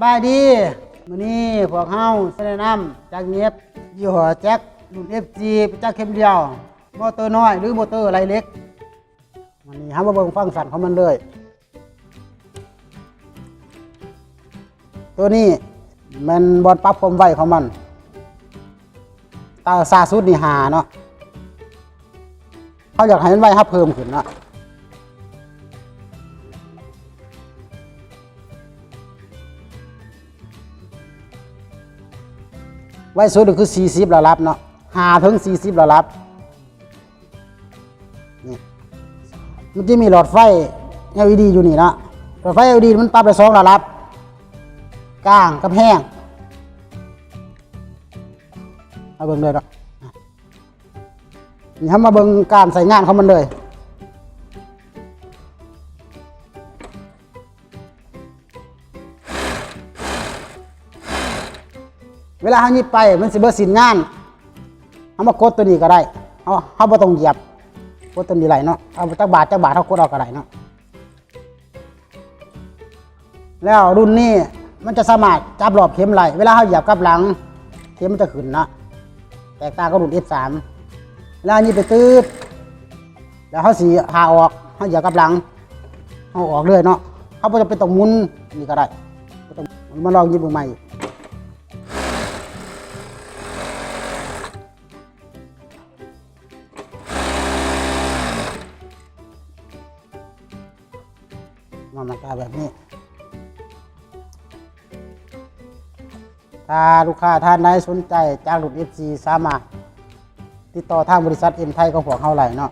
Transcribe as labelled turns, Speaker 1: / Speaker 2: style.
Speaker 1: บายดีมื้อนี้พวกเฮาแสดงนำจากเงียบยี่ห้อแจ็ครุ่น FG จากเข็มเดียวมอเตอร์น้อยหรือมอเตอร์ไรเล็กวันนี้เฮามาเบิ่งฟังก์ชันของมันเลยตัวนี้มันบอลปรับความไวของมันตาซาสุดนี่หาเนาะเขาอยากให้มันไวครับเพิ่มขึ้นเนาะไว้สุดคือ40ระลับเนาะ5ถึง40ระลับนี่มันจะมีหลอดไฟ LED อยู่นี่เนาะหลอดไฟ LED มันปรับได้2ระลับกลางกับแห้งเอาเบิ่งเลยเนาะนี่ทำมาเบิ่งการใส่งานของมันเลยเวลาเขาหยิบไปมันสิเบิดสินงานเขามากดตัวนี้ก็ได้เขาบ่ต้องเหยียบกดตัวนี้ไหลเนาะเอาจักบาทเขากดเอาก็ได้เนาะแล้วรุ่นนี้มันจะสามารถจับรอบเข็มไหลเวลาเขาเหยียบกับหลังเข็มมันจะขึ้นนะแตกต่างกับรุ่น F3 เวลานี้ไปตืบแล้วเขาสีหาออกเขาเหยียบกับหลังเขาออกเลยเนาะเขาบ่จะเป็นต้องหมุนนี่ก็ได้มาลองหยิบมือใหม่มันกลายแบบนี้ถ้าลูกค้าท่านใดสนใจจากรุ่น FC สามารถติดต่อทางบริษัทเอ็มไทยของพวกเขาไหลเนาะ